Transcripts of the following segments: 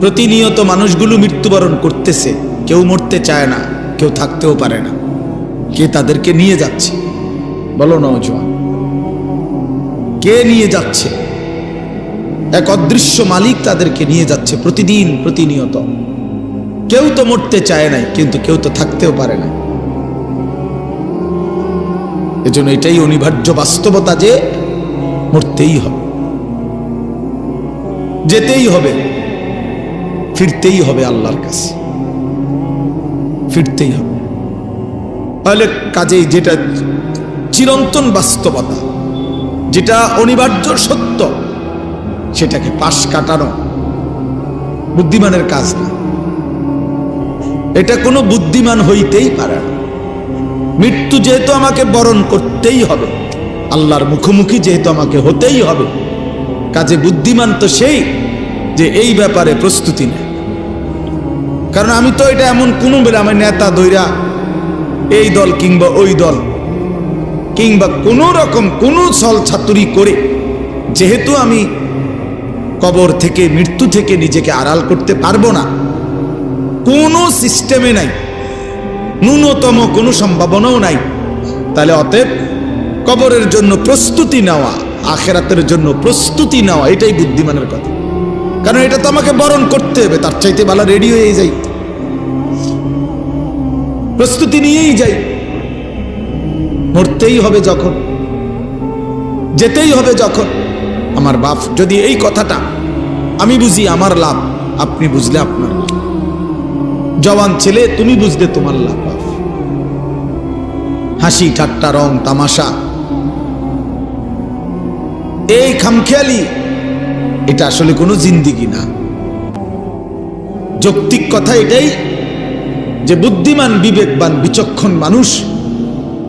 প্রতিনিয়ত মানুষগুলো মৃত্যুবরণ করতেছে, কেউ মরতে চায় না, কেউ থাকতেও পারে না। কে তাদেরকে নিয়ে যাচ্ছে বলো নওজোয়ান? কে নিয়ে যাচ্ছে? এক অদৃশ্য মালিক তাদেরকে নিয়ে যাচ্ছে প্রতিদিন, প্রতিনিয়ত। কেউ তো মরতে চায় নাই, কিন্তু কেউ তো থাকতেও পারে না। এজন্য এটাই অনিবার্য বাস্তবতা যে মরতেই হবে, যেতেই হবে, ফিরতেই হবে আল্লাহর কাছে, ফিরতেই হবে। তাহলে কাজেই যেটা চিরন্তন বাস্তবতা, যেটা অনিবার্য সত্য, সেটাকে পাশ কাটানো বুদ্ধিমানের কাজ না। এটা কোনো বুদ্ধিমান হইতেই পারে না। মৃত্যু যেহেতু আমাকে বরণ করতেই হবে, আল্লাহর মুখোমুখি যেহেতু আমাকে হতেই হবে, কাজে বুদ্ধিমান তো সেই যে এই ব্যাপারে প্রস্তুতি নেয়। কারণ আমি তো এটা এমন কোনো বেলা আমার নেতা দৈরা এই দল কিংবা ওই দল কিংবা কোনো রকম কোনো ছল ছাতুরি করে যেহেতু আমি কবর থেকে, মৃত্যু থেকে নিজেকে আড়াল করতে পারবো না, কোনো সিস্টেমে নাই, ন্যূনতম কোনো সম্ভাবনাও নাই, তাহলে অতএব কবরের জন্য প্রস্তুতি নেওয়া, আখিরাতের জন্য প্রস্তুতি নেওয়া, এটাই বুদ্ধিমানের কথা। কারণ এটা তো আমাকে বরণ করতে হবে, তার চাইতে ভালো রেডি হয়ে যাই, প্রস্তুতি নিয়েই যাই। মরতেই হবে যখন, যেতেই হবে যখন। আমার বাপ যদি এই কথাটা আমি বুঝি আমার লাভ, আপনি বুঝলে আপনার লাভ। জওয়ান ছেলে তুমি বুঝলে তোমার লাভ। বাপ হাসি ঠাট্টা রং তামাশা, এই খামখেয়ালি, এটা আসলে কোনো জিন্দিগি না। যৌক্তিক কথা এটাই যে বুদ্ধিমান, বিবেকবান, বিচক্ষণ মানুষ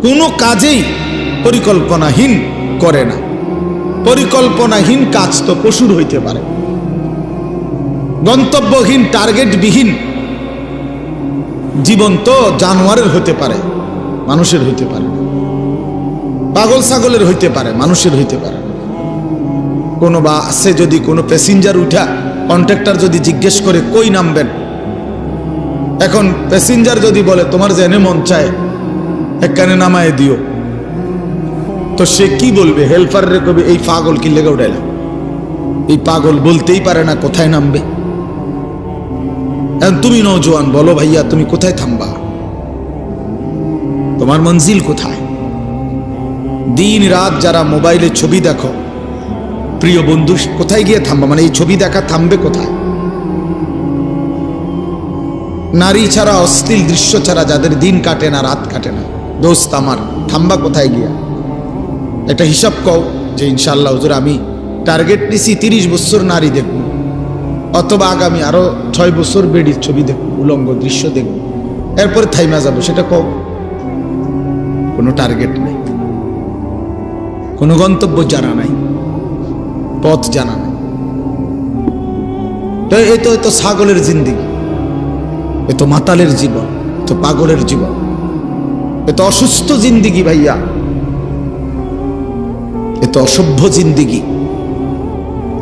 কোনো কাজেই পরিকল্পনাহীন করে না। পরিকল্পনাহীন কাজ তো পশুর হইতে পারে, গন্তব্যহীন, টার্গেটবিহীন জীবন তো জানোয়ারের হতে পারে, মানুষের হইতে পারে না। পাগল ছাগলের হইতে পারে, মানুষের হইতে পারে না। কোনো বাসে যদি কোনো প্যাসেঞ্জার উঠা কন্ট্রাক্টর যদি জিজ্ঞেস করে কই নামবেন, এখন প্যাসেঞ্জার যদি বলে তোমার জেনে মন চায় একখানে নামায় দিও, তো সে কি বলবে? হেল্পার রে কবে এই পাগল কি লেগে উঠাইলা? এই পাগল বলতেই পারে না কোথায় নামবে। এখন তুমি নওজোয়ান বলো ভাইয়া তুমি কোথায় থামবা? তোমার মঞ্জিল কোথায়? দিন রাত যারা মোবাইলে ছবি দেখো, প্রিয় বন্ধু কোথায় গিয়ে থামবা? মানে এই ছবি দেখা থামবে কোথায়? নারী ছাড়া, অশ্লীল দৃশ্য ছাড়া যাদের দিন কাটে না, রাত কাটে না, দোস্ত আমার থামবা কোথায় গিয়া? একটা হিসাব কও যে ইনশাআল্লাহ হুজুর আমি টার্গেট নিছি 30 বছর নারী দেখব, অথবা আগামী আরো 6 বছর বেডির ছবি দেখব, উলঙ্গ দৃশ্য দেখব, এরপরে থাইমা যাবো, সেটা কও। কোনো টার্গেট নাই, কোনো গন্তব্য জানা নাই, পথ জানা নাই। তো এই তো ছাগলের জিন্দিগি, এ তো মাতালের জীবন, তো পাগলের জীবন, এ তো অসুস্থ জিন্দিগি ভাইয়া, এ তো অসভ্য জিন্দিগি,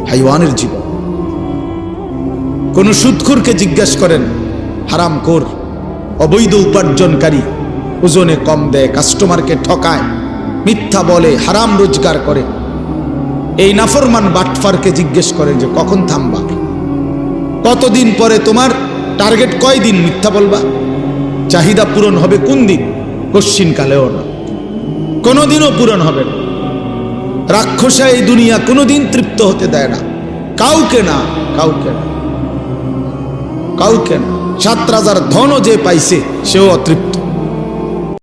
হাইওয়ানের জীবন। কোন সুদখোরকে জিজ্ঞাসা করেন, হারামখোর, অবৈধ উপার্জনকারী, ওজনে কম দেয়, কাস্টমারকে ঠকায়, মিথ্যা বলে, হারাম রোজগার করে, এই নাফরমান বাটফারকে জিজ্ঞেস করেন যে কখন থামবা? কতদিন পরে তোমার টার্গেট কয়দিন মিথ্যা বলবা? চাহিদা পূরণ হবে কোন দিন? কশ্চিন কালেও না, কোনোদিনও পূরণ হবে না। রাক্ষসা এই দুনিয়া কোনোদিন তৃপ্ত হতে দেয় না, কাউকে না, কাউকে না, কাউকে না। 7 রাজার ধনও যে পাইছে সেও অতৃপ্ত।